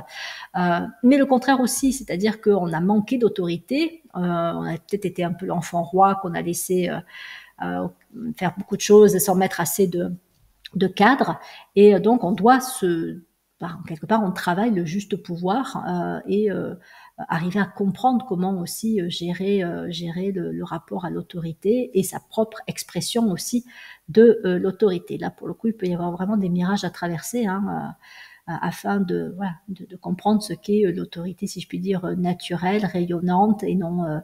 Speaker 1: Mais le contraire aussi, c'est-à-dire qu'on a manqué d'autorité, on a peut-être été un peu l'enfant roi qu'on a laissé faire beaucoup de choses sans mettre assez de cadre, et donc on doit quelque part on travaille le juste pouvoir et arriver à comprendre comment aussi gérer le rapport à l'autorité et sa propre expression aussi de l'autorité. Là pour le coup il peut y avoir vraiment des mirages à traverser afin de comprendre ce qu'est l'autorité, si je puis dire, naturelle, rayonnante et non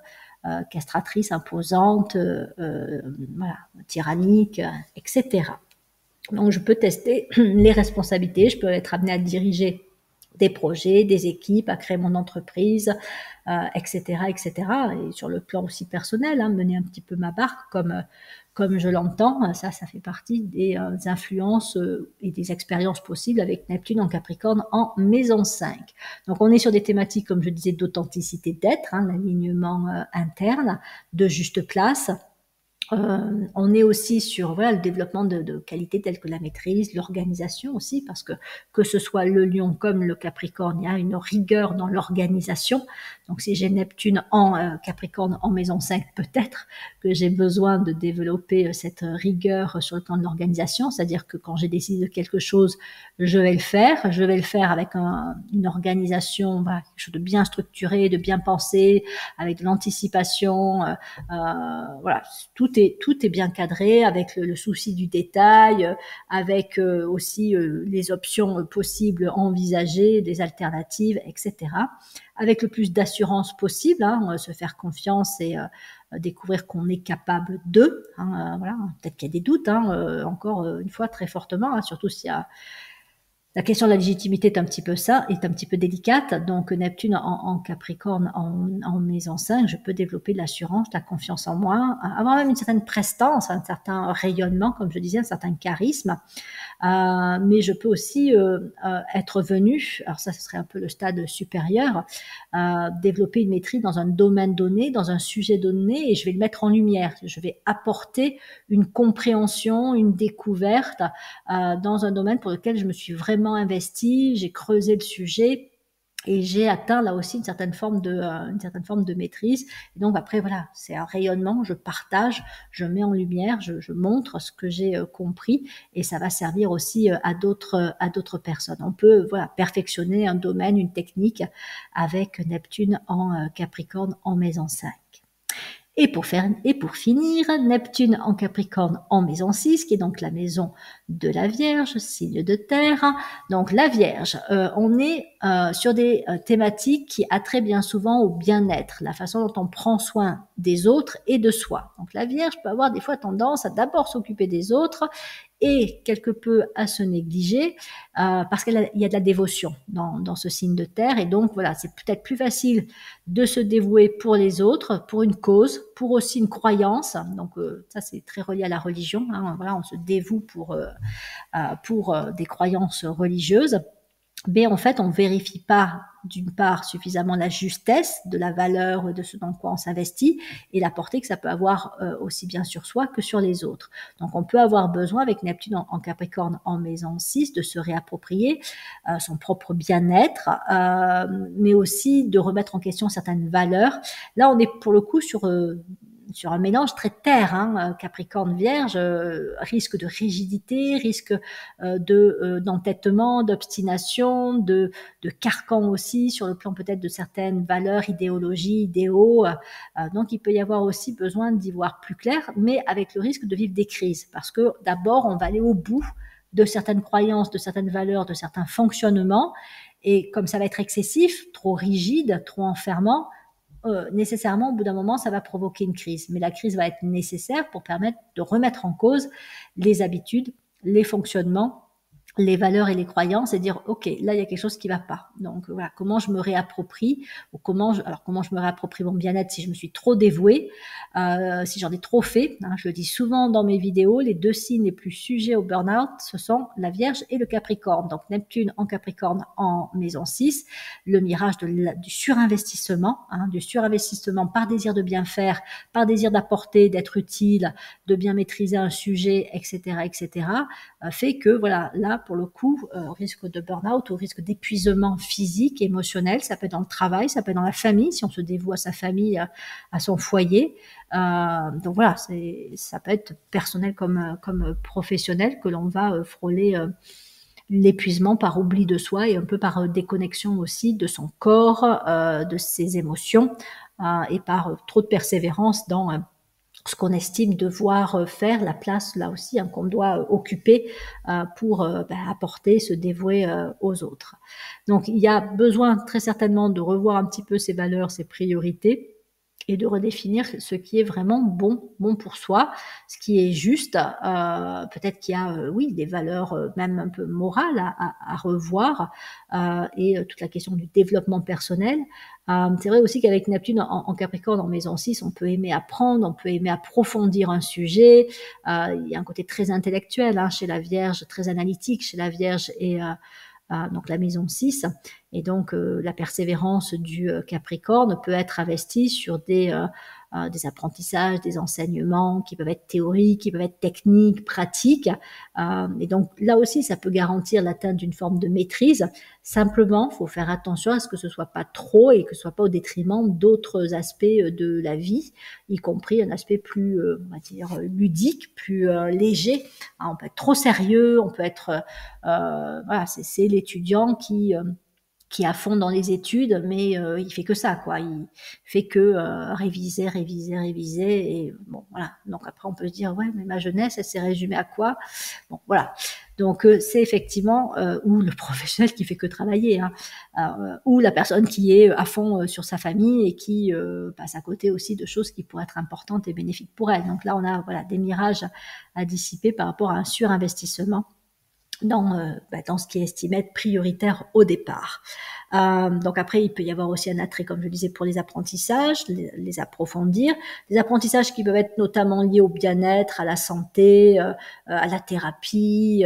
Speaker 1: castratrice, imposante, tyrannique, etc. Donc je peux tester les responsabilités, je peux être amenée à diriger des projets, des équipes, à créer mon entreprise, etc., etc. Et sur le plan aussi personnel, mener un petit peu ma barque comme je l'entends, ça fait partie des influences et des expériences possibles avec Neptune en Capricorne en maison 5. Donc on est sur des thématiques, comme je disais, d'authenticité d'être, l'alignement interne, de juste place. On est aussi sur le développement de qualités telles que la maîtrise, l'organisation aussi, parce que ce soit le Lion comme le Capricorne, il y a une rigueur dans l'organisation. Donc si j'ai Neptune en Capricorne en maison 5, peut-être que j'ai besoin de développer cette rigueur sur le plan de l'organisation, c'est-à-dire que quand j'ai décidé de quelque chose, je vais le faire avec une organisation, quelque chose de bien structuré, de bien pensé, avec de l'anticipation, tout est bien cadré, avec le souci du détail, avec aussi les options possibles envisagées, des alternatives, etc. Avec le plus d'assurance possible, se faire confiance et découvrir qu'on est capable de. Peut-être qu'il y a des doutes, encore une fois très fortement, surtout s'il y a la question de la légitimité est un petit peu délicate. Donc Neptune en Capricorne en maison 5, je peux développer de l'assurance, de la confiance en moi, avoir même une certaine prestance, un certain rayonnement, comme je disais, un certain charisme. Mais je peux aussi être venue, alors ça ce serait un peu le stade supérieur, développer une maîtrise dans un domaine donné, dans un sujet donné, et je vais le mettre en lumière. Je vais apporter une compréhension, une découverte dans un domaine pour lequel je me suis vraiment investie, j'ai creusé le sujet et j'ai atteint là aussi une certaine forme de maîtrise. Et donc après c'est un rayonnement, je partage, je mets en lumière, je montre ce que j'ai compris, et ça va servir aussi à d'autres personnes. On peut perfectionner un domaine, une technique avec Neptune en Capricorne en maison 5. Et pour finir, Neptune en Capricorne en maison 6, qui est donc la maison de la Vierge, signe de terre. Donc la Vierge, on est sur des thématiques qui attraient bien souvent au bien-être, la façon dont on prend soin des autres et de soi. Donc la Vierge peut avoir des fois tendance à d'abord s'occuper des autres et quelque peu à se négliger parce qu'il y a de la dévotion dans ce signe de terre, et donc c'est peut-être plus facile de se dévouer pour les autres, pour une cause, pour aussi une croyance. Donc ça c'est très relié à la religion, on se dévoue pour des croyances religieuses. Mais en fait, on ne vérifie pas, d'une part, suffisamment la justesse de la valeur de ce dans quoi on s'investit et la portée que ça peut avoir aussi bien sur soi que sur les autres. Donc, on peut avoir besoin, avec Neptune en Capricorne en maison 6, de se réapproprier son propre bien-être, mais aussi de remettre en question certaines valeurs. Là, on est pour le coup sur un mélange très terre, Capricorne Vierge, risque de rigidité, risque d'entêtement, d'obstination, de carcan aussi sur le plan peut-être de certaines valeurs, idéologies, idéaux. Donc il peut y avoir aussi besoin d'y voir plus clair, mais avec le risque de vivre des crises, parce que d'abord on va aller au bout de certaines croyances, de certaines valeurs, de certains fonctionnements, et comme ça va être excessif, trop rigide, trop enfermant, nécessairement, au bout d'un moment, ça va provoquer une crise. Mais la crise va être nécessaire pour permettre de remettre en cause les habitudes, les fonctionnements, les valeurs et les croyances et dire ok, là il y a quelque chose qui va pas, donc voilà, comment je me réapproprie, ou comment je me réapproprie mon bien-être si je me suis trop dévouée, si j'en ai trop fait, hein. Je le dis souvent dans mes vidéos, les 2 signes les plus sujets au burn-out, ce sont la Vierge et le Capricorne. Donc Neptune en Capricorne en maison 6, le mirage du surinvestissement, hein, du surinvestissement par désir de bien faire, par désir d'apporter, d'être utile, de bien maîtriser un sujet, etc., etc., fait que voilà, là pour le coup, au risque de burn-out, au risque d'épuisement physique, émotionnel, ça peut être dans le travail, ça peut être dans la famille, si on se dévoue à sa famille, à son foyer. Donc voilà, ça peut être personnel comme professionnel, que l'on va frôler l'épuisement par oubli de soi et un peu par déconnexion aussi de son corps, de ses émotions, et par trop de persévérance dans ce qu'on estime devoir faire, la place là aussi, hein, qu'on doit occuper pour apporter, se dévouer aux autres. Donc il y a besoin très certainement de revoir un petit peu ses valeurs, ses priorités, et de redéfinir ce qui est vraiment bon pour soi, ce qui est juste. Peut-être qu'il y a, oui, des valeurs même un peu morales à revoir, et toute la question du développement personnel. C'est vrai aussi qu'avec Neptune en Capricorne, en maison 6, on peut aimer apprendre, on peut aimer approfondir un sujet. Il y a un côté très intellectuel, hein, chez la Vierge, très analytique chez la Vierge, et donc la maison 6. Et donc la persévérance du Capricorne peut être investie sur des apprentissages, des enseignements qui peuvent être théoriques, qui peuvent être techniques, pratiques. Et donc là aussi, ça peut garantir l'atteinte d'une forme de maîtrise. Simplement, il faut faire attention à ce que ce soit pas trop et que ce soit pas au détriment d'autres aspects de la vie, y compris un aspect plus, on va dire, ludique, plus léger. On peut être trop sérieux, on peut être, voilà, c'est l'étudiant qui est à fond dans les études, mais il fait que ça, quoi. Il fait que réviser, réviser, réviser, et bon, voilà. Donc après, on peut se dire, ouais, mais ma jeunesse, elle s'est résumée à quoi? Bon, voilà. Donc c'est effectivement ou le professionnel qui fait que travailler, hein, ou la personne qui est à fond sur sa famille et qui passe à côté aussi de choses qui pourraient être importantes et bénéfiques pour elle. Donc là, on a voilà des mirages à dissiper par rapport à un surinvestissement dans ce qui est estimé être prioritaire au départ. Donc après, il peut y avoir aussi un attrait, comme je disais, pour les apprentissages, les approfondir. Des apprentissages qui peuvent être notamment liés au bien-être, à la santé, à la thérapie.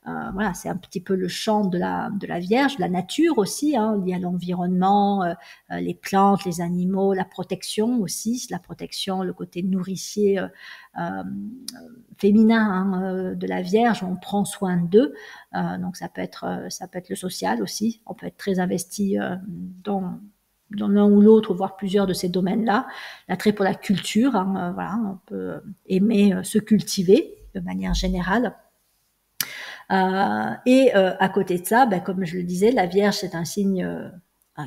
Speaker 1: Voilà, c'est un petit peu le champ de la Vierge, de la nature aussi, hein, lié à l'environnement, les plantes, les animaux, la protection aussi, la protection, le côté nourricier féminin, hein, de la Vierge, on prend soin d'eux. Donc ça peut être le social aussi. On peut être très investi dans l'un ou l'autre, voire plusieurs de ces domaines-là. L'attrait pour la culture, hein, voilà, on peut aimer se cultiver de manière générale. Et à côté de ça, comme je le disais, la Vierge, c'est un signe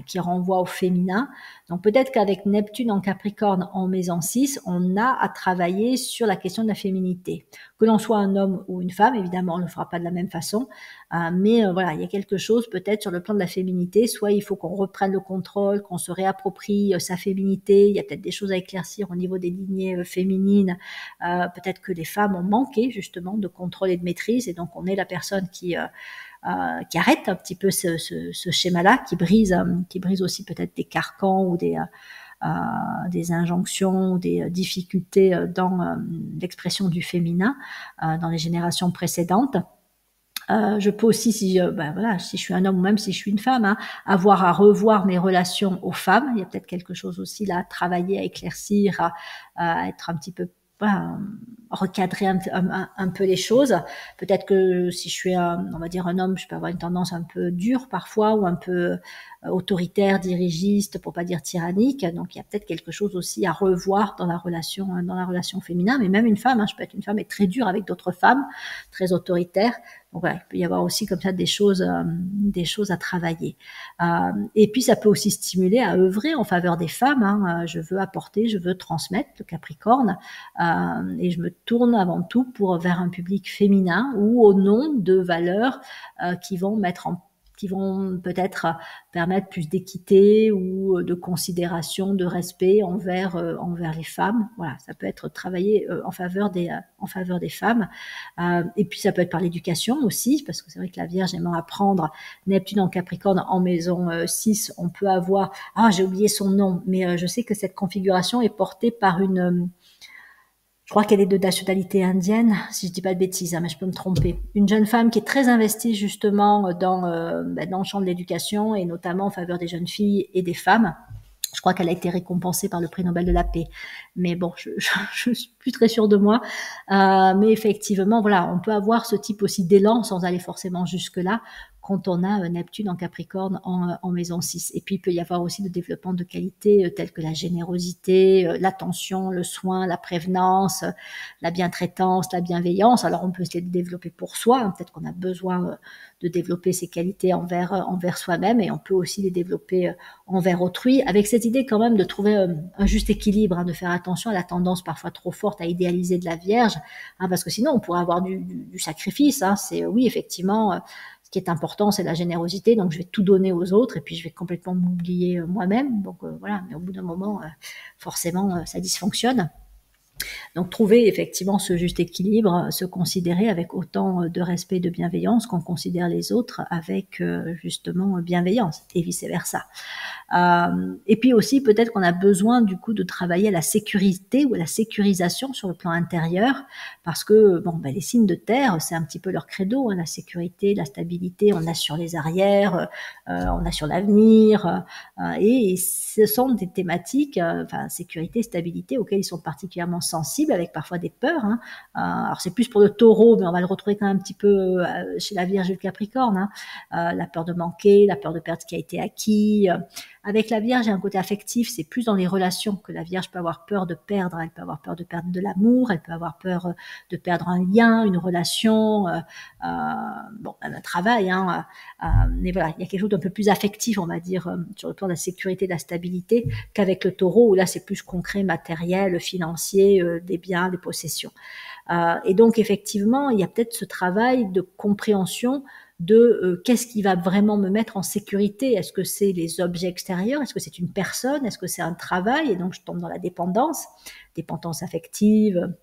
Speaker 1: qui renvoie au féminin. Donc peut-être qu'avec Neptune en Capricorne en maison 6, on a à travailler sur la question de la féminité. Que l'on soit un homme ou une femme, évidemment, on ne le fera pas de la même façon, mais voilà, il y a quelque chose peut-être sur le plan de la féminité, soit il faut qu'on reprenne le contrôle, qu'on se réapproprie sa féminité, il y a peut-être des choses à éclaircir au niveau des lignées féminines, peut-être que les femmes ont manqué justement de contrôle et de maîtrise, et donc on est la personne qui arrête un petit peu ce schéma-là, qui brise aussi peut-être des carcans ou des injonctions ou des difficultés dans l'expression du féminin dans les générations précédentes. Je peux aussi, si voilà, si je suis un homme ou même si je suis une femme, hein, avoir à revoir mes relations aux femmes. Il y a peut-être quelque chose aussi là à travailler, à éclaircir, à être un petit peu recadrer un peu les choses. Peut-être que si je suis on va dire un homme, je peux avoir une tendance un peu dure parfois, ou un peu autoritaire, dirigiste, pour pas dire tyrannique. Donc il y a peut-être quelque chose aussi à revoir dans la relation féminin. Mais même une femme, hein, je peux être une femme et très dure avec d'autres femmes, très autoritaire. Donc voilà, il peut y avoir aussi comme ça des choses à travailler. Et puis ça peut aussi stimuler à œuvrer en faveur des femmes, hein. Je veux apporter, je veux transmettre, le Capricorne, et je me tourne avant tout vers un public féminin, ou au nom de valeurs qui vont mettre qui vont peut-être permettre plus d'équité ou de considération, de respect envers les femmes. Voilà, ça peut être travaillé en faveur des femmes. Et puis ça peut être par l'éducation aussi, parce que c'est vrai que la Vierge aimant apprendre, Neptune en Capricorne en maison 6, on peut avoir, j'ai oublié son nom, mais je sais que cette configuration est portée par une, je crois qu'elle est de nationalité indienne, si je dis pas de bêtises, mais je peux me tromper. Une jeune femme qui est très investie justement dans le champ de l'éducation et notamment en faveur des jeunes filles et des femmes. Je crois qu'elle a été récompensée par le prix Nobel de la paix. Mais bon, je suis plus très sûre de moi. Mais effectivement, voilà, on peut avoir ce type aussi d'élan sans aller forcément jusque-là quand on a Neptune en Capricorne en maison 6. Et puis, il peut y avoir aussi le développement de qualités telles que la générosité, l'attention, le soin, la prévenance, la bientraitance, la bienveillance. Alors, on peut se les développer pour soi. Hein. Peut-être qu'on a besoin de développer ces qualités envers soi-même et on peut aussi les développer envers autrui, avec cette idée quand même de trouver un juste équilibre, hein, de faire attention à la tendance parfois trop forte à idéaliser de la Vierge, hein, parce que sinon on pourrait avoir du sacrifice. Hein. C'est oui, effectivement, ce qui est important, c'est la générosité, donc je vais tout donner aux autres et puis je vais complètement m'oublier moi-même. Donc voilà, mais au bout d'un moment, forcément, ça dysfonctionne. Donc trouver effectivement ce juste équilibre, se considérer avec autant de respect et de bienveillance qu'on considère les autres avec justement bienveillance et vice-versa. Et puis aussi peut-être qu'on a besoin du coup de travailler à la sécurité ou à la sécurisation sur le plan intérieur, parce que les signes de terre, c'est un petit peu leur credo, hein, la sécurité, la stabilité, on assure les arrières, on assure l'avenir, et ce sont des thématiques, sécurité, stabilité, auxquelles ils sont particulièrement sensibles, avec parfois des peurs. Hein. Alors c'est plus pour le Taureau, mais on va le retrouver quand même un petit peu chez la Vierge et le Capricorne. Hein. La peur de manquer, la peur de perdre ce qui a été acquis. Avec la Vierge, il y a un côté affectif, c'est plus dans les relations que la Vierge peut avoir peur de perdre. Elle peut avoir peur de perdre de l'amour, elle peut avoir peur de perdre un lien, une relation, un travail. Hein, mais voilà, il y a quelque chose d'un peu plus affectif, on va dire, sur le plan de la sécurité, de la stabilité, qu'avec le Taureau, où là, c'est plus concret, matériel, financier, des biens, des possessions. Et donc, effectivement, il y a peut-être ce travail de compréhension de qu'est-ce qui va vraiment me mettre en sécurité. Est-ce que c'est les objets extérieurs? Est-ce que c'est une personne? Est-ce que c'est un travail? Et donc, je tombe dans la dépendance affective,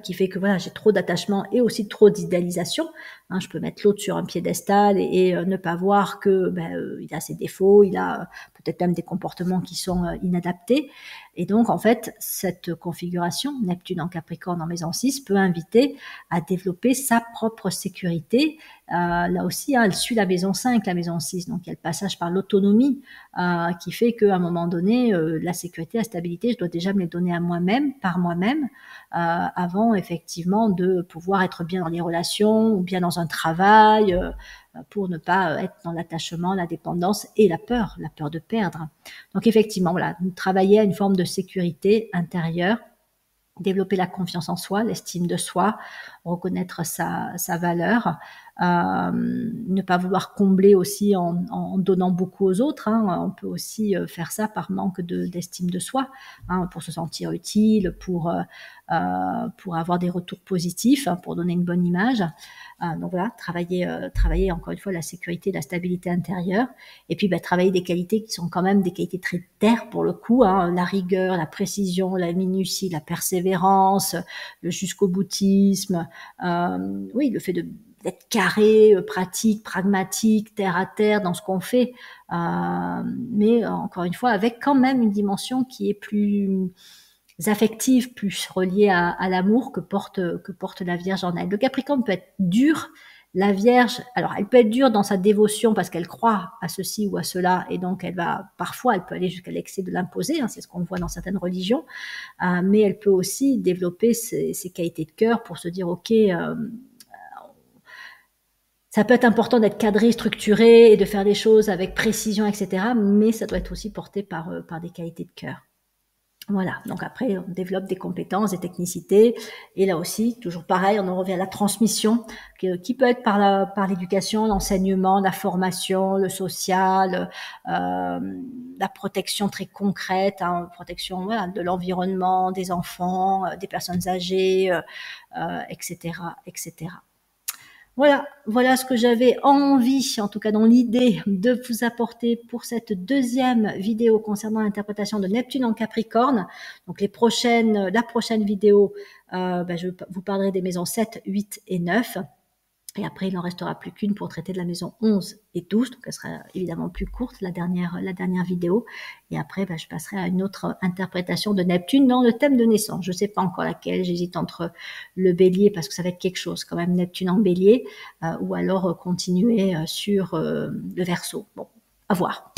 Speaker 1: qui fait que voilà, j'ai trop d'attachement et aussi trop d'idéalisation. Hein, je peux mettre l'autre sur un piédestal et ne pas voir que il a ses défauts, il a peut-être même des comportements qui sont inadaptés. Et donc, en fait, cette configuration, Neptune en Capricorne en maison 6, peut inviter à développer sa propre sécurité. Là aussi, hein, elle suit la maison 5, la maison 6. Donc, il y a le passage par l'autonomie qui fait qu'à un moment donné, la sécurité, la stabilité, je dois déjà me les donner à moi-même, par moi-même, avant effectivement de pouvoir être bien dans les relations ou bien dans un travail, pour ne pas être dans l'attachement, la dépendance et la peur de perdre. Donc effectivement, voilà, travailler à une forme de sécurité intérieure, développer la confiance en soi, l'estime de soi, reconnaître sa valeur, ne pas vouloir combler aussi en donnant beaucoup aux autres. Hein. On peut aussi faire ça par manque d'estime de soi, hein, pour se sentir utile, pour avoir des retours positifs, hein, pour donner une bonne image. Donc voilà, travailler encore une fois la sécurité, la stabilité intérieure, et puis travailler des qualités qui sont quand même des qualités très terre pour le coup, hein, la rigueur, la précision, la minutie, la persévérance, le jusqu'au boutisme, oui, le fait d'être carré, pratique, pragmatique, terre à terre dans ce qu'on fait, mais encore une fois avec quand même une dimension qui est plus affectives, plus reliées à l'amour que porte la Vierge en elle. Le Capricorne peut être dur. La Vierge, alors elle peut être dure dans sa dévotion parce qu'elle croit à ceci ou à cela et donc elle peut aller jusqu'à l'excès de l'imposer, hein, c'est ce qu'on voit dans certaines religions, mais elle peut aussi développer ses qualités de cœur pour se dire ok, ça peut être important d'être cadré, structuré et de faire des choses avec précision, etc. Mais ça doit être aussi porté par des qualités de cœur. Voilà, donc après on développe des compétences, des technicités, et là aussi, toujours pareil, on en revient à la transmission, qui peut être par l'éducation, l'enseignement, la formation, le social, la protection très concrète, hein, protection de l'environnement, des enfants, des personnes âgées, etc., etc. Voilà ce que j'avais envie, en tout cas dans l'idée, de vous apporter pour cette deuxième vidéo concernant l'interprétation de Neptune en Capricorne. Donc la prochaine vidéo, je vous parlerai des maisons 7, 8 et 9. Et après, il n'en restera plus qu'une pour traiter de la maison 11 et 12. Donc, elle sera évidemment plus courte, la dernière vidéo. Et après, je passerai à une autre interprétation de Neptune dans le thème de naissance. Je ne sais pas encore laquelle. J'hésite entre le bélier, parce que ça va être quelque chose quand même, Neptune en bélier, ou alors continuer sur le Verseau. Bon, à voir.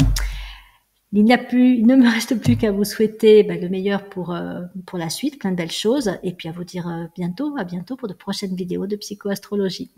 Speaker 1: Il ne me reste plus qu'à vous souhaiter le meilleur pour la suite, plein de belles choses. Et puis à vous dire à bientôt pour de prochaines vidéos de psychoastrologie.